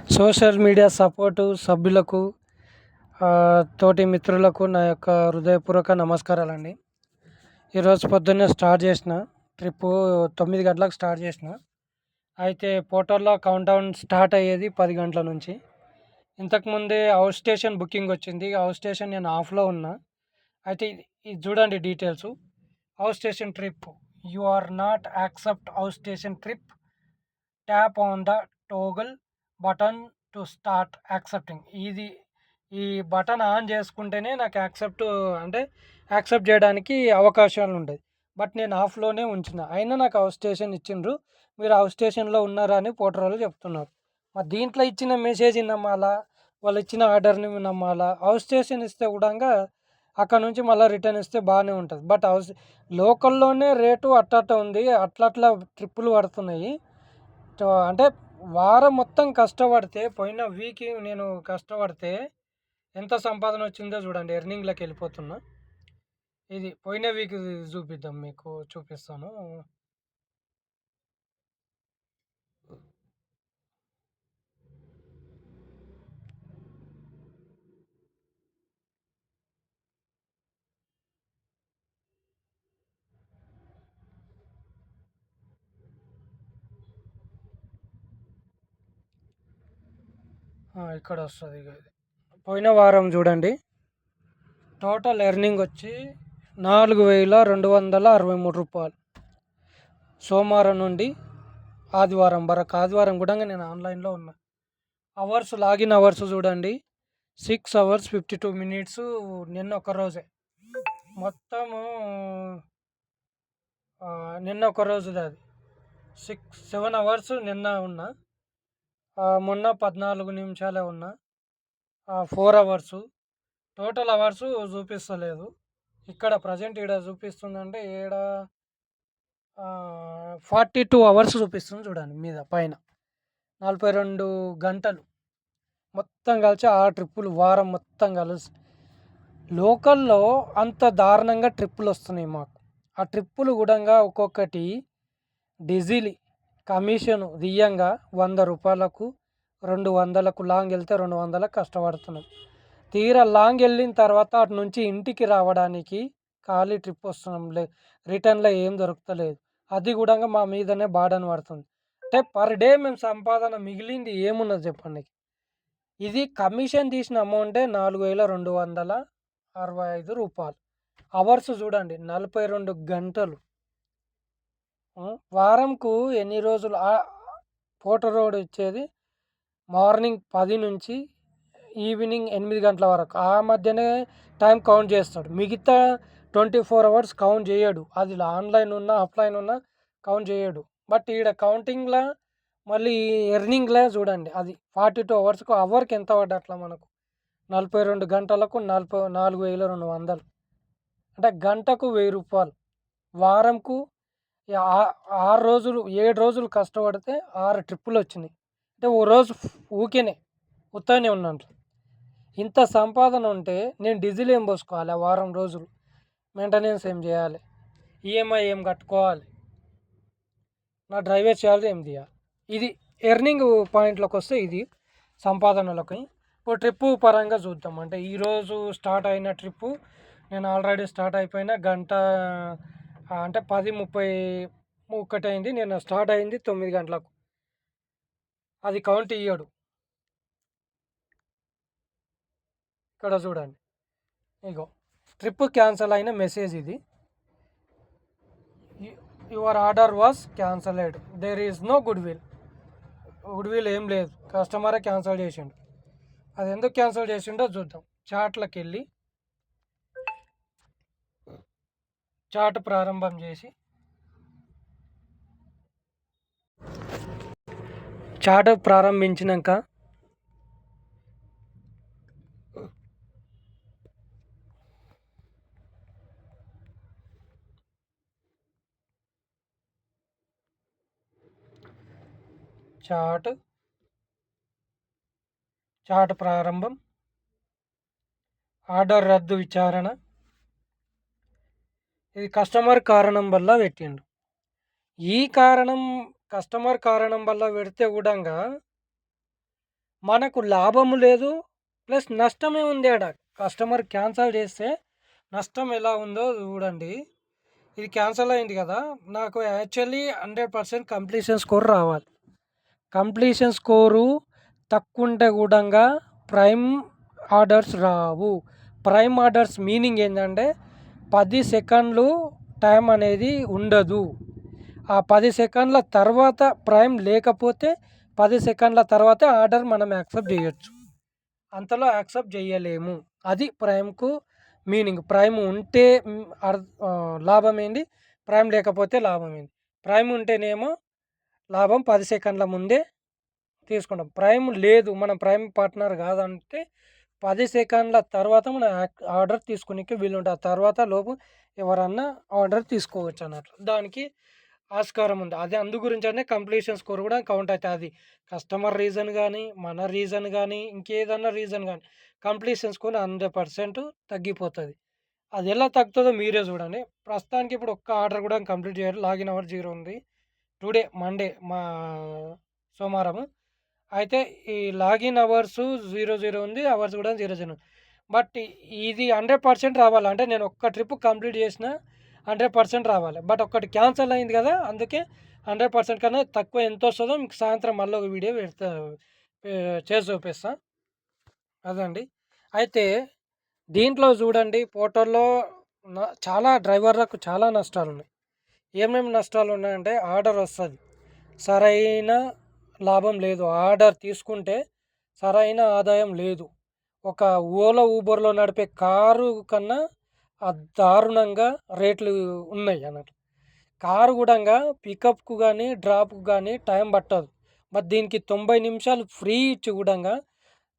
Social media support సభ్యులకు తోటి మిత్రులకు నా యొక్క హృదయపూర్వక నమస్కారాలండి. ఈరోజు పొద్దున్నే స్టార్ట్ చేసిన ట్రిప్పు 9 గంటలకు స్టార్ట్ చేసిన. అయితే పోర్టల్‌లో కౌంట్‌డౌన్ స్టార్ట్ అయ్యేది 10 గంటల నుంచి. ఇంతకుముందే హౌస్ స్టేషన్ బుకింగ్ వచ్చింది. హౌస్ స్టేషన్ నేను ఆఫ్‌లో ఉన్నా. అయితే ఇది చూడండి details. Outstation trip. You are not accept outstation trip. Tap on the toggle button to start accepting. ఈ బటన్ ఆన్ చేసుకుంటేనే నాకు యాక్సెప్ట్ చేయడానికి అవకాశాలు ఉంటాయి. బట్ నేను ఆఫ్లోనే ఉంచిన. అయినా నాకు హౌస్ స్టేషన్ ఇచ్చిండ్రు. మీరు హౌస్ స్టేషన్లో ఉన్నారా అని పోర్టరోళ్ళు చెప్తున్నారు. మరి దీంట్లో ఇచ్చిన మెసేజ్ని నమ్మాలా, వాళ్ళు ఇచ్చిన ఆర్డర్ని నమ్మాలా? హౌస్ స్టేషన్ ఇస్తే కూడా అక్కడ నుంచి మళ్ళీ రిటర్న్ ఇస్తే బాగానే ఉంటుంది. బట్ లోకల్లోనే రేటు అట్ట ఉంది. అట్లా ట్రిప్పులు పడుతున్నాయి. అంటే వారం మొత్తం కష్టపడితే, పోయిన వీక్ నేను కష్టపడితే ఎంత సంపాదన వచ్చిందో చూడండి. ఎర్నింగ్‌లోకి వెళ్ళిపోతున్నా. ఇది పోయిన వీక్ చూపిద్దాం, మీకు చూపిస్తాను. ఇక్కడ వస్తుంది ఇక ఇది. పోయిన వారం చూడండి, టోటల్ ఎర్నింగ్ వచ్చి రూ. 4,263. సోమవారం నుండి ఆదివారం వరకు. ఆదివారం కూడా నేను ఆన్లైన్లో ఉన్నా. అవర్స్, లాగిన్ అవర్స్ చూడండి, 6 hours 52 minutes. నిన్న ఒక రోజే మొత్తము, నిన్న ఒక రోజుది అది 7 hours నిన్న ఉన్నా. మొన్న 14 నిమిషాలే ఉన్నా. 4 hours. Total hours చూపిస్తలేదు. ఇక్కడ ప్రజెంట్ ఈడ చూపిస్తుందంటే 42 hours చూపిస్తుంది చూడండి. మీద పైన 42 గంటలు మొత్తం కలిసి ఆ ట్రిప్పులు వారం మొత్తం కలిసి. లోకల్లో అంత దారుణంగా ట్రిప్పులు వస్తున్నాయి మాకు. ఆ ట్రిప్పులు కూడా ఒక్కొక్కటి డీజిల్ కమిషను దియ్యంగా రూ. 100, 200, లాంగ్ వెళ్తే 200 కష్టపడుతున్నాం. తీరా లాంగ్ వెళ్ళిన తర్వాత అటు నుంచి ఇంటికి రావడానికి ఖాళీ ట్రిప్ వస్తున్నాం. రిటర్న్లో ఏం దొరుకుతలేదు. అది కూడా మా మీదనే బాడని పడుతుంది. అంటే పర్ డే మేము సంపాదన మిగిలింది ఏమున్నది చెప్పండి. ఇది కమిషన్ తీసిన అమౌంటే రూ. 4,265. అవర్స్ చూడండి, 42 గంటలు. వారంకు ఎన్ని రోజులు? పోర్టరోడు ఇచ్చేది మార్నింగ్ 10 నుంచి ఈవినింగ్ 8 గంటల వరకు. ఆ మధ్యనే టైం కౌంట్ చేస్తాడు. మిగతా 24 hours కౌంట్ చేయడు. అది ఆన్లైన్ ఉన్నా ఆఫ్లైన్ ఉన్నా కౌంట్ చేయడు. బట్ ఈడ కౌంటింగ్లో మళ్ళీ ఎర్నింగ్లో చూడండి, అది 42 hours. అవర్కి ఎంత పడ్డట్లా మనకు? 42 గంటలకు 4,200. అంటే గంటకు రూ. 1,000. వారంకు 6 రోజులు 7 రోజులు కష్టపడితే 6 ట్రిప్పులు వచ్చినాయి. అంటే ఓ రోజు ఊకేనే ఉత్తగానే ఉన్నాను. ఇంత సంపాదన ఉంటే నేను డీజిల్ ఏం పోసుకోవాలి? వారం రోజులు మెయింటెనెన్స్ ఏం చేయాలి? ఈఎంఐ ఏం కట్టుకోవాలి? నా డ్రైవర్ ఛార్జ్ ఏం తీయాలి? ఇది ఎర్నింగ్ పాయింట్లోకి వస్తే ఇది సంపాదనలకి. ఇప్పుడు ట్రిప్పు పరంగా చూద్దాం. అంటే ఈరోజు స్టార్ట్ అయిన ట్రిప్పు నేను ఆల్రెడీ స్టార్ట్ అయిపోయిన గంట, అంటే 10:31 అయింది. నేను స్టార్ట్ అయింది 9 గంటలకు. అది కౌంట్ ఇయ్యడు. ఇక్కడ చూడండి, ఇగో ట్రిప్ క్యాన్సిల్ అయిన మెసేజ్ ఇది. Your order was cancelled. There is no goodwill ఏం లేదు. కస్టమరే క్యాన్సిల్ చేసిండు. అది ఎందుకు క్యాన్సిల్ చేసిండో చూద్దాం. చాట్లోకి వెళ్ళి చాట్ ప్రారంభం చేసి, చాట్ ప్రారంభించినాక చాట్ ప్రారంభం, ఆర్డర్ రద్దు విచారణ. ఇది కస్టమర్ కారణం వల్ల పెట్టిండు. ఈ కస్టమర్ కారణం వల్ల పెడితే కూడా మనకు లాభము లేదు, ప్లస్ నష్టమే ఉంది ఆడ. కస్టమర్ క్యాన్సల్ చేస్తే నష్టం ఎలా ఉందో చూడండి. ఇది క్యాన్సల్ అయింది కదా! నాకు యాక్చువల్లీ 100% కంప్లీషన్ స్కోర్ రావాలి. కంప్లీషన్ స్కోరు తక్కువుంటే గూడంగా ప్రైమ్ ఆర్డర్స్ రావు. ప్రైమ్ ఆర్డర్స్ మీనింగ్ ఏందంటే 10 సెకండ్లు టైం అనేది ఉండదు. ఆ 10 సెకండ్ల తర్వాత ప్రైమ్ లేకపోతే 10 సెకండ్ల తర్వాతే ఆర్డర్ మనం యాక్సెప్ట్ చేయొచ్చు. అంతలో యాక్సెప్ట్ చేయలేము. అది ప్రైమ్‌కు మీనింగ్. ప్రైమ్ ఉంటే లాభం ఏంది? ప్రైమ్ లేకపోతే లాభం ఏంది? ప్రైమ్ ఉంటేనేమో లాభం 10 సెకండ్ల ముందే తీసుకుంటాం. ప్రైమ్ లేదు, మనం ప్రైమ్ పార్ట్నర్ కాదంటే 10 సెకండ్ల తర్వాత మనం ఆర్డర్ తీసుకునేకి వీలుంటది. ఆ తర్వాత లోపు ఎవరన్నా ఆర్డర్ తీసుకోవచ్చు అన్నట్లు. దానికి ఆస్కారం ఉంది. అది అందు గురించనే కంప్లీషన్ స్కోర్ కూడా కౌంట్ అయితది. అది కస్టమర్ రీజన్ గానీ, మన రీజన్ గానీ, ఇంకేదన్నా రీజన్ గానీ కంప్లీషన్ స్కోర్ 100% తగ్గిపోతది. అది ఎలా తగ్గుతదో మీరే చూడండి. ప్రస్తుతానికి ఇప్పుడు ఒక్క ఆర్డర్ కూడా కంప్లీట్ చేయరు. లాగిన్ అవర్ 0 ఉంది. టుడే మండే సోమవారము. అయితే ఈ లాగిన్ అవర్సు 00 ఉంది. అవర్స్ కూడా 00. బట్ ఇది 100% రావాలి. అంటే నేను ఒక్క ట్రిప్ కంప్లీట్ చేసిన 100% రావాలి. బట్ ఒక్కటి క్యాన్సల్ అయింది కదా! అందుకే 100% కన్నా తక్కువ ఎంతొస్తదో మీకు సాయంత్రం మళ్ళీ ఒక వీడియో చేసి చూపిస్తా. అదండి. అయితే దీంట్లో చూడండి పోర్టల్‌లో చాలా డ్రైవర్లకు చాలా నష్టాలున్నాయి. ఏమేమి నష్టాలున్నాయంటే ఆర్డర్ వస్తది. సరైన లాభం లేదు. ఆర్డర్ తీసుకుంటే సరైన ఆదాయం లేదు. ఒక ఓలా, ఊబర్‌లో నడిపే కారు కన్నా దారుణంగా రేట్లు ఉన్నాయి అన్నట్టు. కారు గూడంగా పికప్‌కు గానీ, డ్రాప్‌కు గానీ టైం పట్టదు. మరి దీనికి 90 నిమిషాలు ఫ్రీ ఇచ్చి గూడంగా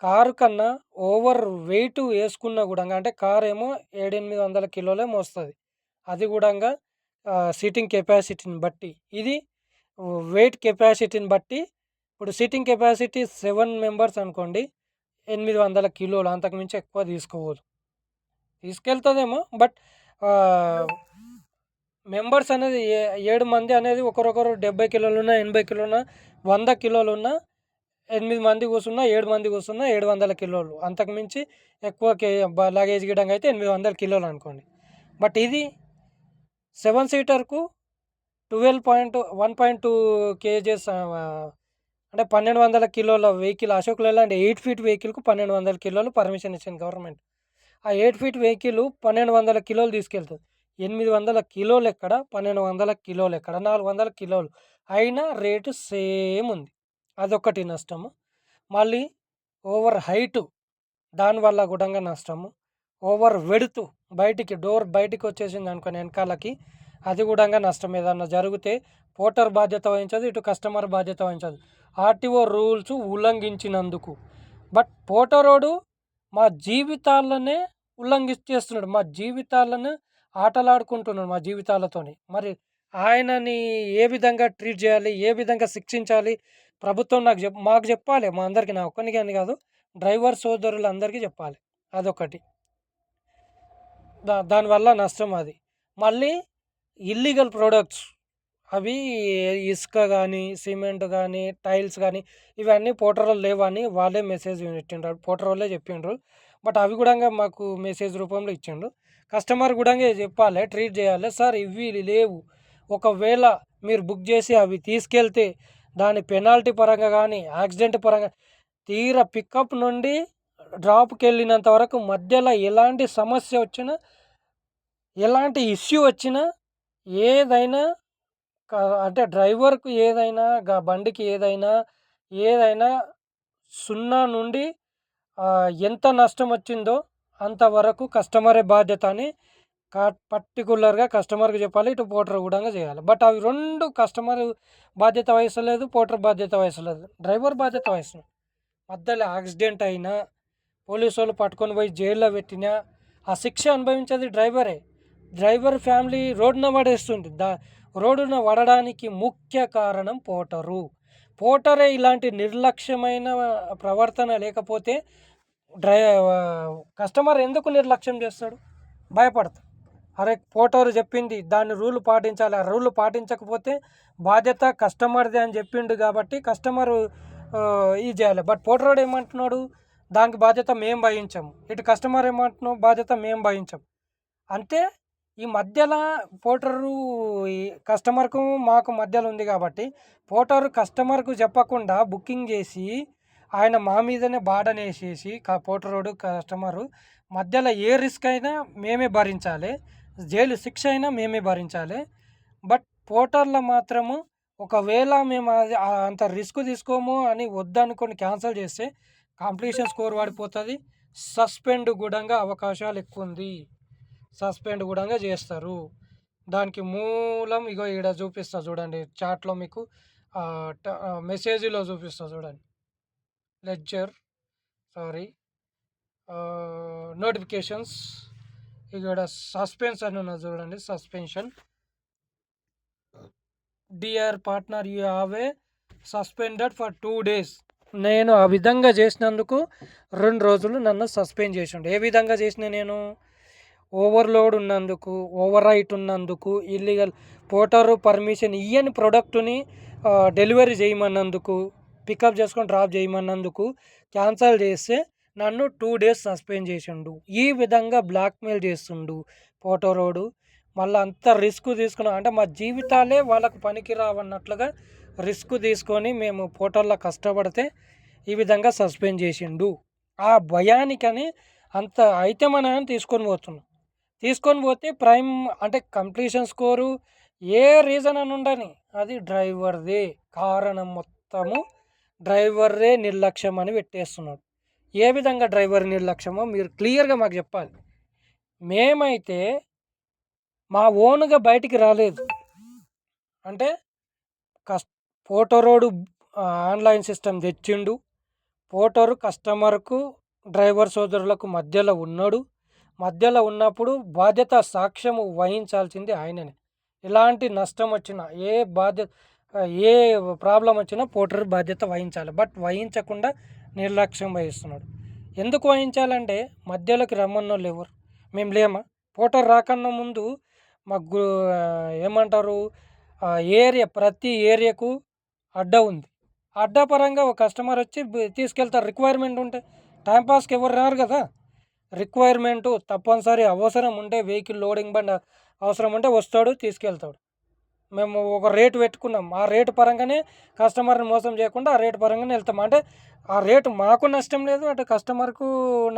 కారు కన్నా ఓవర్ వెయిట్ యేసుకున్నా గూడంగా అంటే కారేమో 700, 800 కిలోలే మోస్తది. అది గూడంగా సీటింగ్ కెపాసిటీని బట్టి. ఇది వెయిట్ కెపాసిటీని బట్టి ఇప్పుడు సీటింగ్ కెపాసిటీ 7 మెంబర్స్ అనుకోండి. 800 కిలోలు అంతకు మించి ఎక్కువ తీసుకోపోదు. తీసుకెళ్తదేమో బట్ మెంబర్స్ అనేది 7 మంది అనేది ఒకరొకరు 70 కిలోలున్నా, 80 కిలోలున్నా, 100 కిలోలున్నా 8 మంది కూసున్నా, 7 మంది కూసున్నా 700 కిలోలు. అంతకు మించి ఎక్కువ లగేజ్ గిడంగా అయితే 800 కిలోలు అనుకోండి. బట్ ఇది 7 సీటర్‌కు 1.2 కేజెస్ అంటే 1200 కిలోల వెహికల్ అశోక్ లేలాండ్ 8 ఫీట్ వెహికల్‌కు 1200 కిలోలు పర్మిషన్ ఇచ్చింది గవర్నమెంట్. ఆ 8 ఫీట్ వెహికల్ 1200 కిలోలు తీసుకెళ్తది. 800 కిలోలెక్కడ, 1200 కిలోలెక్కడ, 400 కిలోలు. అయినా రేటు సేమ్ ఉంది. అదొకటి నష్టము. మళ్ళీ ఓవర్ హైటు దానివల్ల గూడంగా నష్టము. ఓవర్ వెడతు డోర్ బయటికొచ్చేసిందనుకోండి వెనకాలకి, అది గూడంగా నష్టం. ఏదన్నా జరిగితే పోర్టర్ బాధ్యత వహించదు, ఇటు కస్టమర్ బాధ్యత వహించదు. ఆర్‌టీఓ రూల్స్ ఉల్లంఘించినందుకు. బట్ పోర్టరోడు మా జీవితాలనే ఉల్లంఘించేస్తున్నాడు. మా జీవితాలను ఆటలాడుకుంటున్నాడు మా జీవితాలతోని. మరి ఆయనని ఏ విధంగా ట్రీట్ చేయాలి? ఏ విధంగా శిక్షించాలి? ప్రభుత్వం మాకు చెప్పాలి. మా అందరికి, నా ఒక్కనికి అని కాదు, డ్రైవర్ సోదరులందరికీ చెప్పాలి. అదొకటి. దానివల్ల నష్టం అది. మళ్ళీ ఇల్లీగల్ ప్రొడక్ట్స్ అవి ఇసుక గానీ, సిమెంట్ గానీ, టైల్స్ గానీ ఇవన్నీ పోర్టర్‌లో లేవని వాళ్ళే మెసేజ్ పెట్టిండ్రు. పోర్టరోళ్ళే చెప్పిండ్రు. బట్ అవి గూడంగా మాకు మెసేజ్ రూపంలో ఇచ్చిండు. కస్టమర్ గూడంగా చెప్పాలే, ట్రీట్ చేయాలి. సార్ ఇవి లేవు. ఒకవేళ మీరు బుక్ చేసి అవి తీసుకెళ్తే దాని పెనాల్టీ పరంగా గానీ, యాక్సిడెంట్ పరంగా తీరా పికప్ నుండి డ్రాప్‌కెళ్ళినంత వరకు మధ్యలో ఎలాంటి సమస్య వచ్చినా, ఎలాంటి ఇష్యూ వచ్చినా, ఏదైనా అంటే డ్రైవర్‌కు ఏదైనా, బండికి ఏదైనా 0 నుండి ఎంత నష్టమొచ్చిందో అంతవరకు కస్టమరే బాధ్యత అని పర్టిక్యులర్‌గా కస్టమర్‌కి చెప్పాలి. ఇటు పోర్టర్ గూడంగా చేయాలి. బట్ అవి 2 కస్టమర్ బాధ్యత వహిస్తలేదు, పోర్టర్ బాధ్యత వహిస్తలేదు. డ్రైవర్ బాధ్యత వహిస్తున్నాడు. మధ్యలో యాక్సిడెంట్ అయినా, పోలీసోళ్ళు పట్టుకొని పోయి జైల్లో పెట్టినా ఆ శిక్ష అనుభవించేది డ్రైవరే. డ్రైవర్ ఫ్యామిలీ రోడ్డున పడేస్తుంది. రోడ్డున పడడానికి ముఖ్య కారణం పోర్టరు. పోర్టరే ఇలాంటి నిర్లక్ష్యమైన ప్రవర్తన లేకపోతే డ్రై కస్టమర్ ఎందుకు నిర్లక్ష్యం చేస్తాడు? భయపడతాడు. అరే పోర్టర్ చెప్పింది దాన్ని రూల్ పాటించాలి. ఆ రూల్ పాటించకపోతే బాధ్యత కస్టమర్‌దే అని చెప్పిండు కాబట్టి కస్టమరు ఇది చేయాలి. బట్ పోర్టరోడు ఏమంటున్నాడు, దానికి బాధ్యత మేము వహించము. ఇటు కస్టమర్ ఏమంటున్నాం, బాధ్యత మేము వహించం. అంటే ఈ మధ్యలో పోర్టరు ఈ కస్టమర్కు మాకు మధ్యలో ఉంది కాబట్టి పోర్టరు కస్టమర్కు చెప్పకుండా బుకింగ్ చేసి ఆయన మా మీదనే బాడనేసేసి పోర్టరోడు కస్టమరు మధ్యలో ఏ రిస్క్ అయినా మేమే భరించాలి, జైలు శిక్ష అయినా మేమే భరించాలి. బట్ పోర్టర్లో మాత్రము ఒకవేళ మేము అంత రిస్క్ తీసుకోము అని వద్దనుకొని క్యాన్సిల్ చేస్తే కంప్లీషన్ స్కోర్ పడిపోతుంది, సస్పెండ్ కూడా అవకాశాలు ఎక్కువ ఉంది, సస్పెండ్ కూడా చేస్తారు. దానికి మూలం ఇగో ఇక్కడ చూపిస్తా చూడండి, చాట్లో మీకు మెసేజ్లో చూపిస్తా చూడండి. లెడ్జర్ నోటిఫికేషన్స్ ఇక్కడ సస్పెన్స్ అని ఉన్నది చూడండి, suspension. Dear partner you have a suspended for 2 days. నేను ఆ విధంగా చేసినందుకు 2 రోజులు నన్ను సస్పెండ్ చేసిండు. ఏ విధంగా చేసిన నేను, ఓవర్లోడ్ ఉన్నందుకు, ఓవర్ రైట్ ఉన్నందుకు, ఇల్లీగల్ పోర్టర్ పర్మిషన్ ఇయ్యని ప్రోడక్ట్ని డెలివరీ చేయమన్నందుకు, పికప్ చేసుకొని డ్రాప్ చేయమన్నందుకు క్యాన్సల్ చేస్తే నన్ను 2 days సస్పెండ్ చేసిండు. ఈ విధంగా బ్లాక్మెయిల్ చేస్తుండు పోర్టరోడు. మళ్ళీ అంత రిస్క్ తీసుకున్నాం అంటే మా జీవితాలే వాళ్ళకు పనికి రావన్నట్లుగా రిస్క్ తీసుకొని మేము పోర్టల్లో కష్టపడితే ఈ విధంగా సస్పెండ్ చేసిండు. ఆ భయానికని అంత అయితే మన తీసుకొని పోతే ప్రైమ్ అంటే కంప్లీషన్ స్కోరు ఏ రీజన్ అని ఉండని అది డ్రైవర్దే కారణం, మొత్తము డ్రైవర్దే నిర్లక్ష్యం అని పెట్టేస్తున్నాడు. ఏ విధంగా డ్రైవర్ నిర్లక్ష్యమో మీరు క్లియర్గా మాకు చెప్పాలి. మేమైతే మా ఓన్గా బయటికి రాలేదు, అంటే పోర్టరోడు ఆన్లైన్ సిస్టమ్ తెచ్చిండు, పోర్టరు కస్టమర్కు డ్రైవర్ సోదరులకు మధ్యలో ఉన్నాడు. మధ్యలో ఉన్నప్పుడు బాధ్యత సాక్ష్యము వహించాల్సింది ఆయననే. ఎలాంటి నష్టం వచ్చినా ఏ ప్రాబ్లం వచ్చినా పోర్టర్ బాధ్యత వహించాలి. బట్ వహించకుండా నిర్లక్ష్యం వహిస్తున్నాడు. ఎందుకు వహించాలంటే మధ్యలోకి రమ్మన్నోళ్ళు ఎవరు, మేము లేమా? పోర్టర్ రాకన్నా ముందు మాకు ఏమంటారు ఏరియా, ప్రతి ఏరియాకు అడ్డా ఉంది. అడ్డా పరంగా ఒక కస్టమర్ వచ్చి తీసుకెళ్తారు. రిక్వైర్మెంట్ ఉంటే, టైంపాస్కి ఎవరు రారు కదా. రిక్వైర్మెంటు తప్పనిసరి అవసరం ఉంటే, వెహికల్ లోడింగ్ బండి అవసరం ఉంటే వస్తాడు, తీసుకెళ్తాడు. మేము ఒక రేటు పెట్టుకున్నాం, ఆ రేటు పరంగానే కస్టమర్ని మోసం చేయకుండా ఆ రేటు పరంగానే వెళ్తాం. అంటే ఆ రేటు మాకు నష్టం లేదు, అటు కస్టమర్కు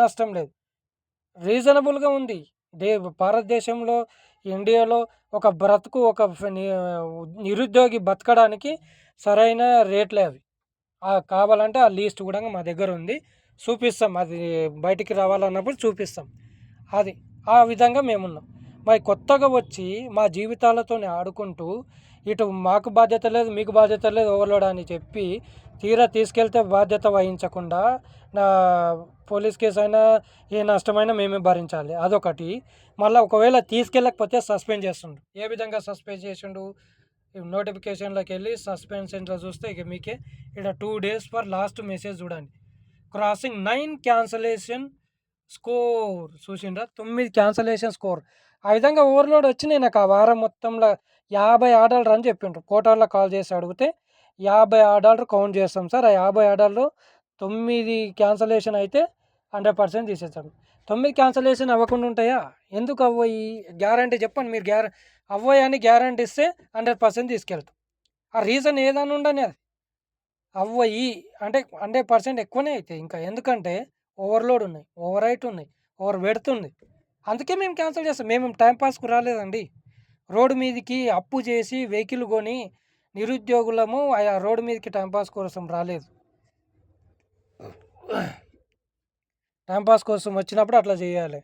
నష్టం లేదు, రీజనబుల్గా ఉంది. భారతదేశంలో, ఇండియాలో ఒక బ్రతుకు, ఒక నిరుద్యోగి బతకడానికి సరైన రేట్లే అవి. కావాలంటే ఆ లీస్ట్ కూడా మా దగ్గర ఉంది, చూపిస్తాం. అది బయటికి రావాలన్నప్పుడు చూపిస్తాం. అది ఆ విధంగా మేమున్నాం. మరి కొత్తగా వచ్చి మా జీవితాలతో ఆడుకుంటూ ఇటు మాకు బాధ్యత లేదు, మీకు బాధ్యత లేదు, ఓవర్లోడ్ అని చెప్పి తీరా తీసుకెళ్తే బాధ్యత వహించకుండా నా పోలీస్ కేసు అయినా ఏ నష్టమైనా మేమే భరించాలి, అదొకటి. మళ్ళీ ఒకవేళ తీసుకెళ్ళకపోతే సస్పెండ్ చేస్తుండు. ఏ విధంగా సస్పెండ్ చేసిండు, నోటిఫికేషన్లోకి వెళ్ళి సస్పెన్షన్లో చూస్తే ఇక మీకే ఇక్కడ 2 days ఫర్ లాస్ట్ మెసేజ్ చూడండి. క్రాసింగ్ 9 క్యాన్సలేషన్ స్కోర్ చూసిండ్రా, 9 క్యాన్సలేషన్ స్కోర్. ఆ విధంగా ఓవర్లోడ్ వచ్చినాయి నాకు ఆ వారం మొత్తంలో 50 ఆర్డర్లు అని చెప్పిండ్రు. కోటార్లో కాల్ చేసి అడిగితే 50 ఆర్డర్లు కౌంట్ చేస్తాం సార్, ఆ 50 ఆర్డర్లు 9 క్యాన్సలేషన్ అయితే 100% తీసేస్తాం. 9 క్యాన్సలేషన్ అవ్వకుండా ఉంటాయా? ఎందుకు అవ్వయి? గ్యారంటీ చెప్పండి మీరు. అవ్వయి అని గ్యారంటీ ఇస్తే 100% తీసుకెళ్తాం. ఆ రీజన్ ఏదైనా ఉండని అది అవ్వయి అంటే 100% ఎక్కువనే అవుతాయి. ఇంకా ఎందుకంటే ఓవర్లోడ్ ఉన్నాయి, ఓవర్ రైట్ ఉన్నాయి, ఓవర్ పెడుతుంది. అందుకే మేము క్యాన్సిల్ చేస్తాం. మేము టైంపాస్కు రాలేదండి. రోడ్డు మీదకి అప్పు చేసి వెహికల్ కొని నిరుద్యోగులము ఆ రోడ్డు మీదకి టైంపాస్ కోసం రాలేదు. టైంపాస్ కోసం వచ్చినప్పుడు అట్లా చేయాలి.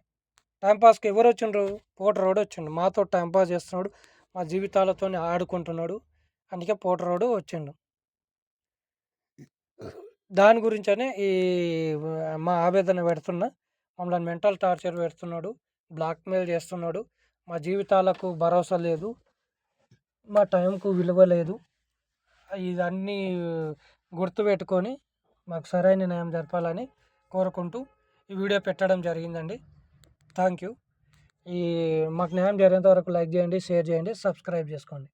టైంపాస్కి ఎవరు వచ్చిండ్రు? పోర్టరోడు వచ్చిండు, మాతో టైంపాస్ చేస్తున్నాడు, మా జీవితాలతో ఆడుకుంటున్నాడు, అందుకే పోర్టరోడు వచ్చిండు. దాని గురించనే ఈ మా ఆవేదన పెడుతున్నా. మమ్మల్ని మెంటల్ టార్చర్ పెడుతున్నాడు, బ్లాక్మెయిల్ చేస్తున్నాడు. మా జీవితాలకు భరోసా లేదు, మా టైంకు విలువ లేదు. ఇవన్నీ గుర్తుపెట్టుకొని మాకు సరైన న్యాయం జరపాలని కోరుకుంటూ ఈ వీడియో పెట్టడం జరిగిందండి. Thank you. మాకు న్యాయం జరిగేంత వరకు లైక్ చేయండి, షేర్ చేయండి, సబ్స్క్రైబ్ చేసుకోండి.